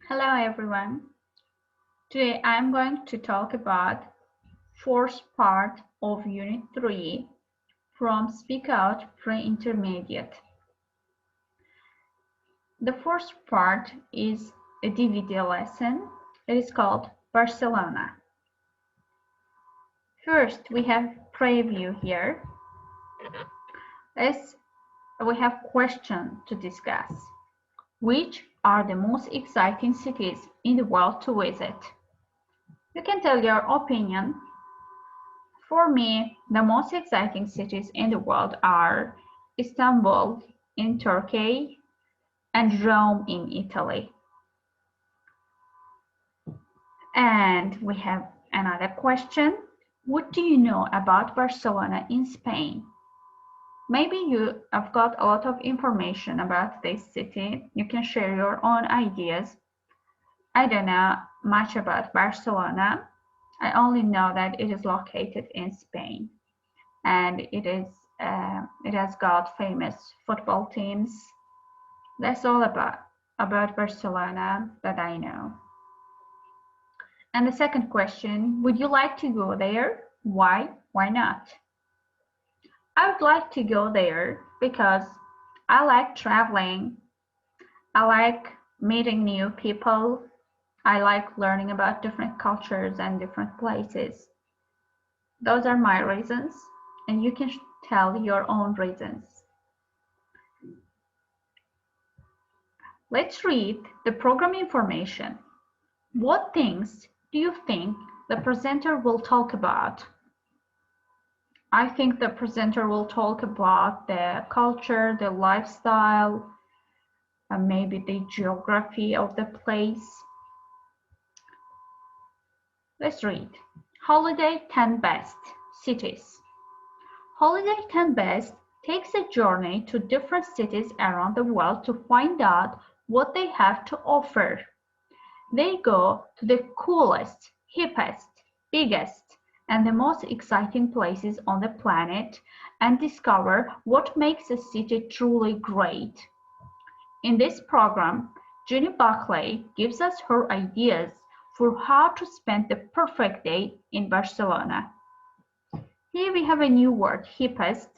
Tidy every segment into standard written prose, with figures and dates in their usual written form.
Hello everyone. Today I am going to talk about fourth part of Unit 3 from Speak Out Pre-Intermediate. The first part is a DVD lesson. It is called Barcelona. First, we have preview here. We have question to discuss. Which are the most exciting cities in the world to visit? You can tell your opinion. For me, the most exciting cities in the world are Istanbul in Turkey and Rome in Italy. And we have another question. What do you know about Barcelona in Spain? Maybe you have got a lot of information about this city. You can share your own ideas. I don't know much about Barcelona. I only know that it is located in Spain. And it has got famous football teams. That's all about Barcelona that I know. And the second question, would you like to go there? Why? Why not? I would like to go there because I like traveling. I like meeting new people. I like learning about different cultures and different places. Those are my reasons, and you can tell your own reasons. Let's read the program information. What things do you think the presenter will talk about? I think the presenter will talk about the culture, the lifestyle, and maybe the geography of the place. Let's read. Holiday 10 Best Cities. Holiday 10 Best takes a journey to different cities around the world to find out what they have to offer. They go to the coolest, hippest, biggest, and the most exciting places on the planet and discover what makes a city truly great. In this program, Jenny Buckley gives us her ideas for how to spend the perfect day in Barcelona. Here we have a new word, hippest.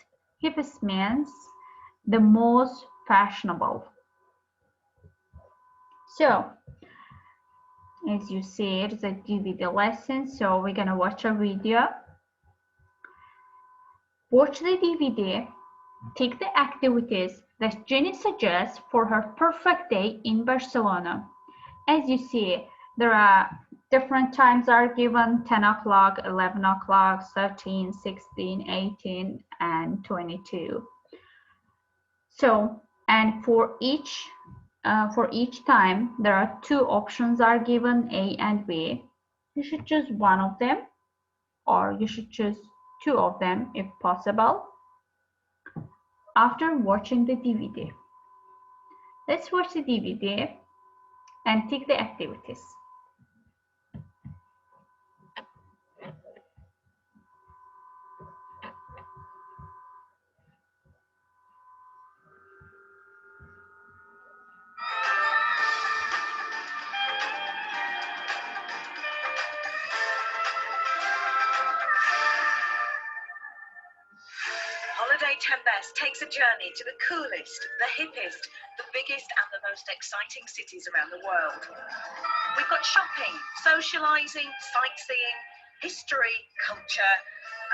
Hippest means the most fashionable. So, as you see, it's a DVD lesson, so we're gonna watch a video. Watch the DVD, take the activities that Jenny suggests for her perfect day in Barcelona. As you see, there are different times are given, 10 o'clock, 11 o'clock, 13, 16, 18, and 22. So, and for each time, there are two options are given, A and B. You should choose one of them, or you should choose two of them if possible. After watching the DVD, let's watch the DVD and take the activities. Holiday 10 Best takes a journey to the coolest, the hippest, the biggest and the most exciting cities around the world. We've got shopping, socialising, sightseeing, history, culture,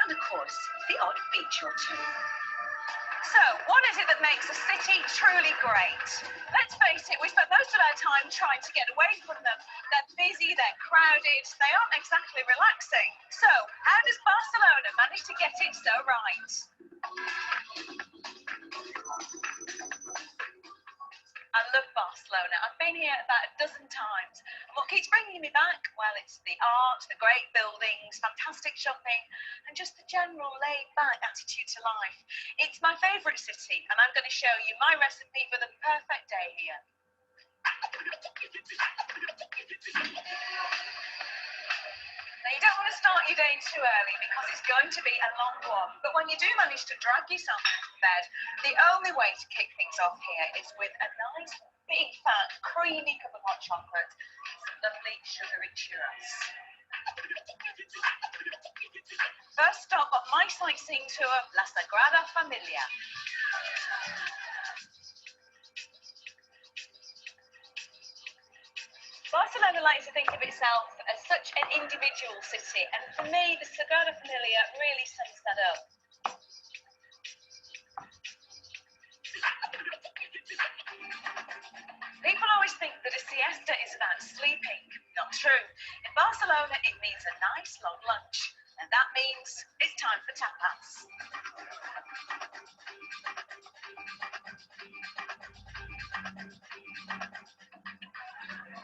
and of course, the odd beach or two. So, what is it that makes a city truly great? Let's face it, we spend most of our time trying to get away from them. They're busy, they're crowded, they aren't exactly relaxing. So, how does Barcelona manage to get it so right? I love Barcelona. I've been here about a dozen times. And what keeps bringing me back? Well, it's the art, the great buildings, fantastic shopping, and just the general laid-back attitude to life. It's my favourite city, and I'm going to show you my recipe for the perfect day here. Now, you don't want to start your day too early because it's going to be a long one. But when you do manage to drag yourself out of bed, the only way to kick things off here is with a nice, big, fat, creamy cup of hot chocolate and some lovely sugary churros. First stop on my sightseeing tour, La Sagrada Familia. Barcelona likes to think of itself as such an individual city, and for me, the Sagrada Familia really sums that up. People always think that a siesta is about sleeping. Not true. In Barcelona, it means a nice long lunch, and that means it's time for tapas.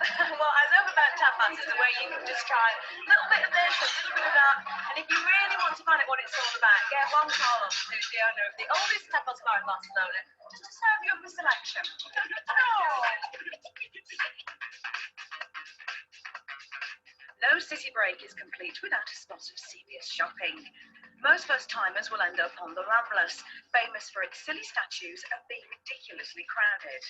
What I love about tapas is the way you can just try a little bit of this, a little bit of that, and if you really want to find out what it's all about, get Juan Carlos, who's the owner of the oldest tapas bar in Barcelona, just to serve you up a selection. Oh. No city break is complete without a spot of serious shopping. Most first-timers will end up on the Ramblas, famous for its silly statues and being ridiculously crowded.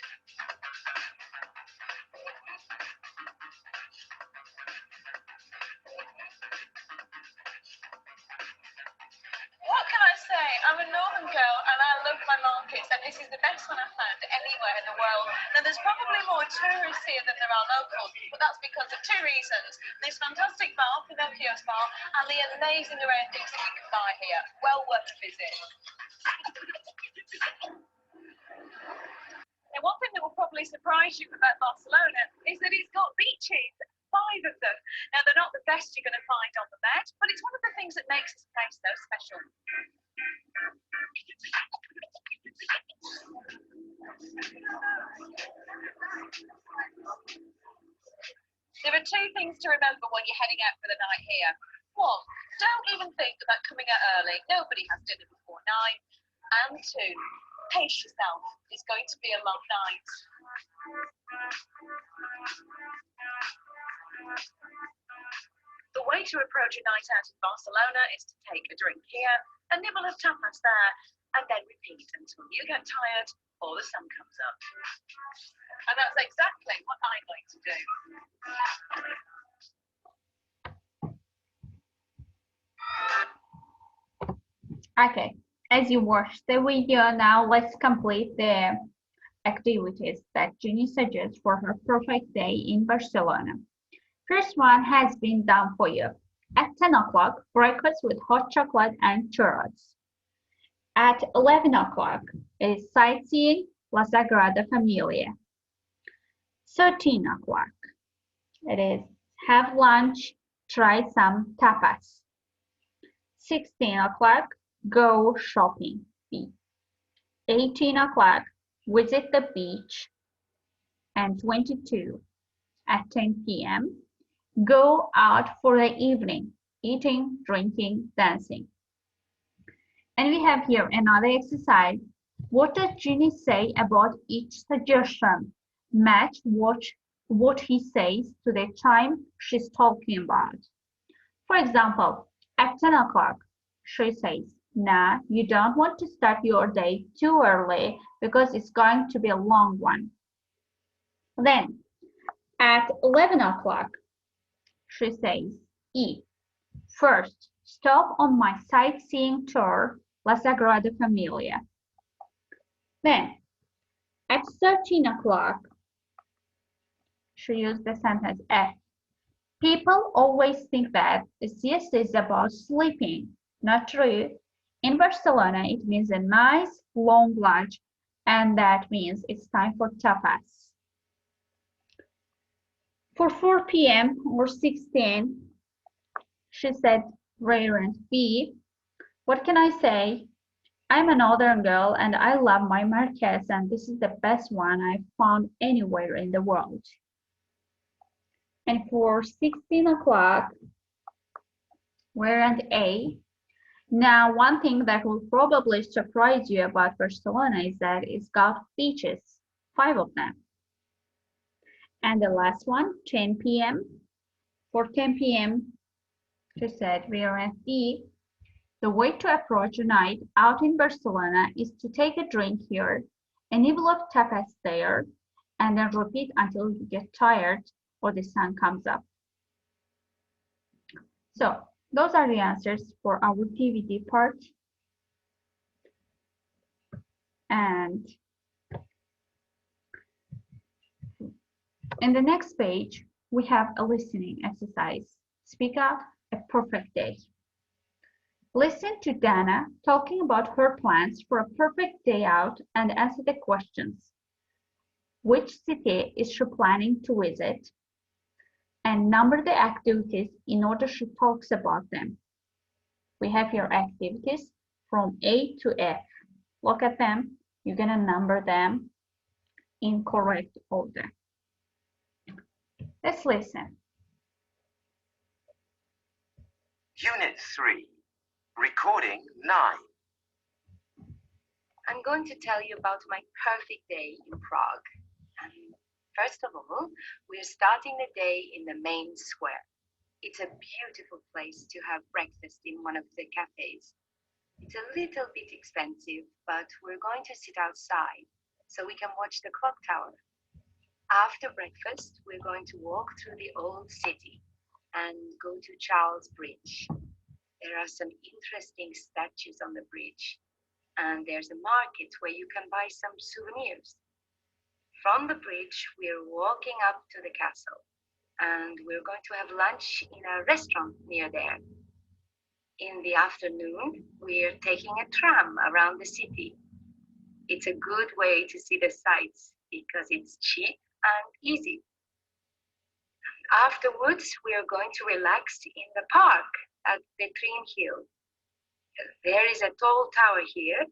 What can I say? I'm a northern girl and I love my markets, and this is the best one I've found anywhere in the world. Now, there's probably more tourists here than there are locals, but that's because of two reasons. This fantastic bar, Pinocchio's bar, and the amazing array of things that you can buy here. Well worth a visit. Now, one thing that will probably surprise you about Barcelona is that it's got beaches. 5 of them. Now, they're not the best you're going to find on the Met, but it's one of the things that makes this place so special. There are 2 things to remember when you're heading out for the night here. 1, don't even think about coming out early. Nobody has dinner before 9. And 2, pace yourself. It's going to be a long night. The way to approach a night out in Barcelona is to take a drink here, a nibble of tapas there, and then repeat until you get tired or the sun comes up. And that's exactly what I'm going to do. Okay, as you watch the video, now let's complete the activities that Ginny suggests for her perfect day in Barcelona. First one has been done for you. At 10 o'clock, breakfast with hot chocolate and churros. At 11 o'clock is sightseeing La Sagrada Familia. 13 o'clock, it is have lunch, try some tapas. 16 o'clock, go shopping. 18 o'clock, visit the beach. And 22, at 10 p.m., go out for the evening, eating, drinking, dancing. And we have here another exercise. What does Ginny say about each suggestion? Match what he says to the time she's talking about. For example, at 10 o'clock, she says, nah, you don't want to start your day too early because it's going to be a long one. Then, at 11 o'clock, she says, E. First, stop on my sightseeing tour, La Sagrada Familia. Then, at 13 o'clock, she used the sentence F. People always think that a siesta is about sleeping. Not true. In Barcelona, it means a nice long lunch, and that means it's time for tapas. For 4 p.m. or 16, she said, variant B, what can I say? I'm a northern girl and I love my marqués, and this is the best one I've found anywhere in the world. And for 16 o'clock, variant A. Now, one thing that will probably surprise you about Barcelona is that it's got beaches, 5 of them. And the last one, 10 p.m. For 10 p.m., She said we are at D. The way to approach a night out in Barcelona is to take a drink here, a nibble of tapas there, and then repeat until you get tired or the sun comes up. So those are the answers for our DVD part. And in the next page, we have a listening exercise. Speak out a perfect day. Listen to Dana talking about her plans for a perfect day out and answer the questions. Which city is she planning to visit? And number the activities in order she talks about them. We have your activities from A to F. Look at them. You're going to number them in correct order. Let's listen. Unit 3, Recording 9. I'm going to tell you about my perfect day in Prague. First of all, we're starting the day in the main square. It's a beautiful place to have breakfast in one of the cafes. It's a little bit expensive, but we're going to sit outside so we can watch the clock tower. After breakfast, we're going to walk through the old city and go to Charles Bridge. There are some interesting statues on the bridge, and there's a market where you can buy some souvenirs. From the bridge, we're walking up to the castle, and we're going to have lunch in a restaurant near there. In the afternoon, we're taking a tram around the city. It's a good way to see the sights because it's cheap and easy. Afterwards, we are going to relax in the park at the Green Hill. There is a tall tower here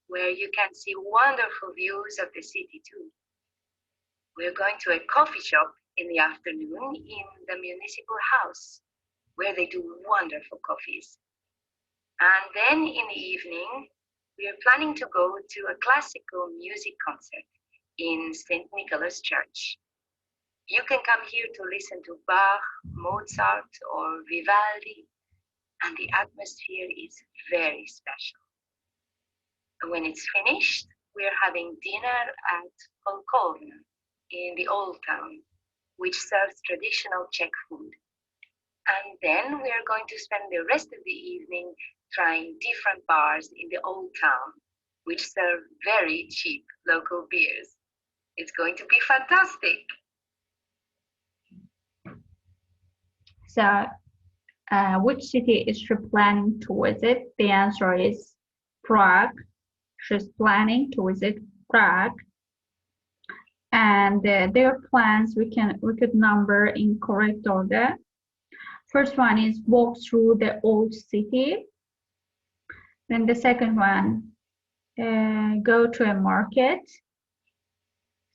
where you can see wonderful views of the city too. We're going to a coffee shop in the afternoon in the municipal house where they do wonderful coffees. And then in the evening, we are planning to go to a classical music concert in St. Nicholas Church. You can come here to listen to Bach, Mozart, or Vivaldi, and the atmosphere is very special. When it's finished, we're having dinner at Polkovna in the Old Town, which serves traditional Czech food. And then we are going to spend the rest of the evening trying different bars in the Old Town, which serve very cheap local beers. It's going to be fantastic. So, which city is she planning to visit? The answer is Prague. She's planning to visit Prague. And their plans we could number in correct order. First one is walk through the old city. Then the second one, go to a market.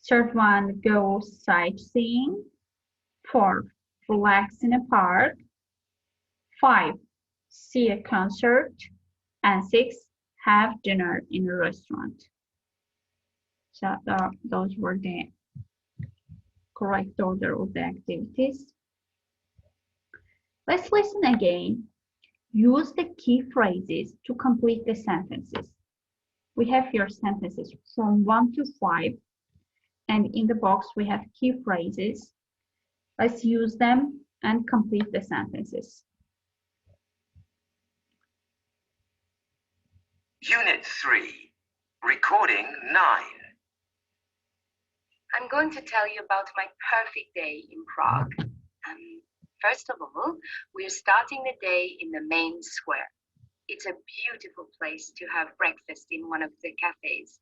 Third one, go sightseeing. 4, relax in a park. 5, see a concert. And 6, have dinner in a restaurant. So those were the correct order of the activities. Let's listen again. Use the key phrases to complete the sentences. We have your sentences from 1 to 5, and in the box we have key phrases. Let's use them and complete the sentences. Unit 3, Recording 9. I'm going to tell you about my perfect day in Prague. First of all, we're starting the day in the main square. It's a beautiful place to have breakfast in one of the cafes.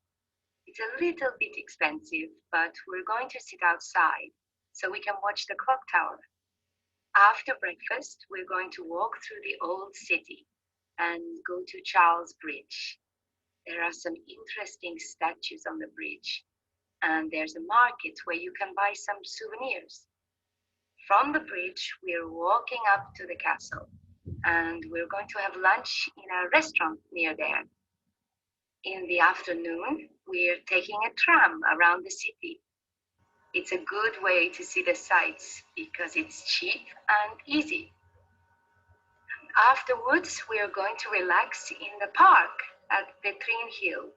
It's a little bit expensive, but we're going to sit outside so we can watch the clock tower. After breakfast, we're going to walk through the old city and go to Charles Bridge. There are some interesting statues on the bridge, and there's a market where you can buy some souvenirs. From the bridge, we're walking up to the castle, and we're going to have lunch in a restaurant near there. In the afternoon, we're taking a tram around the city. It's a good way to see the sights because it's cheap and easy. Afterwards, we are going to relax in the park at Petrin Hill.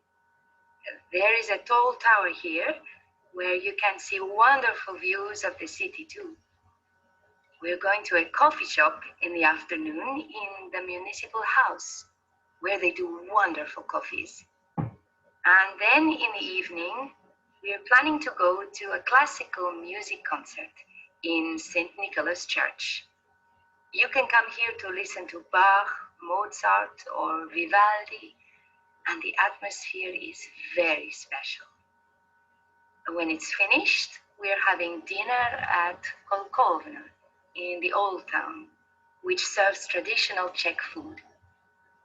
There is a tall tower here where you can see wonderful views of the city too. We're going to a coffee shop in the afternoon in the municipal house where they do wonderful coffees. And then in the evening, we are planning to go to a classical music concert in St. Nicholas Church. You can come here to listen to Bach, Mozart, or Vivaldi, and the atmosphere is very special. When it's finished, we're having dinner at Kolkovna in the Old Town, which serves traditional Czech food.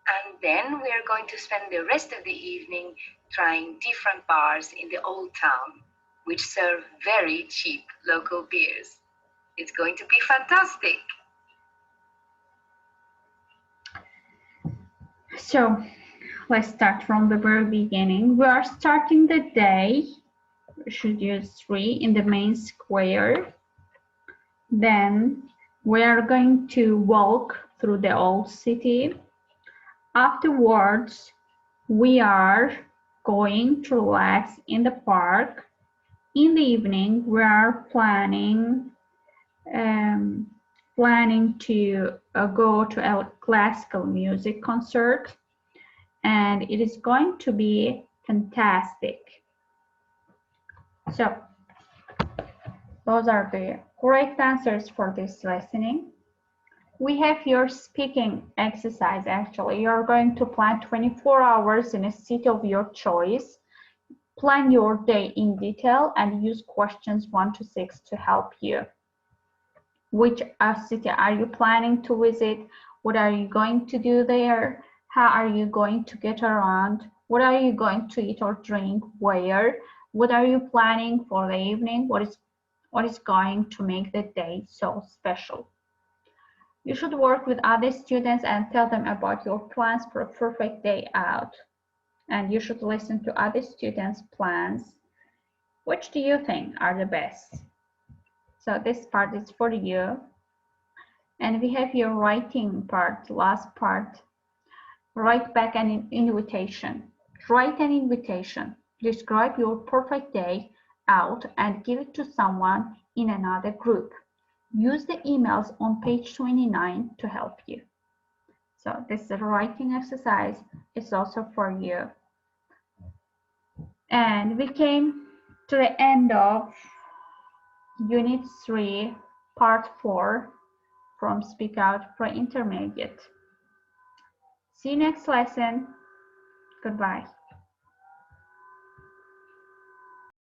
And then we are going to spend the rest of the evening trying different bars in the Old Town, which serve very cheap local beers. It's going to be fantastic. So let's start from the very beginning. We are starting the day, we should use 3 in the main square. Then we are going to walk through the old city. Afterwards, we are going to relax in the park. In the evening, we are planning to go to a classical music concert, and it is going to be fantastic. So those are the correct answers for this listening. We have your speaking exercise. Actually, you're going to plan 24 hours in a city of your choice. Plan your day in detail and use questions 1 to 6 to help you. Which city are you planning to visit? What are you going to do there? How are you going to get around? What are you going to eat or drink? Where? What are you planning for the evening? What is going to make the day so special? You should work with other students and tell them about your plans for a perfect day out. And you should listen to other students' plans. Which do you think are the best? So this part is for you. And we have your writing part, last part. Write back an invitation. Write an invitation. Describe your perfect day out and give it to someone in another group. Use the emails on page 29 to help you. So this writing exercise is also for you. And we came to the end of Unit 3, Part 4 from Speak Out Pre-Intermediate. See you next lesson. Goodbye.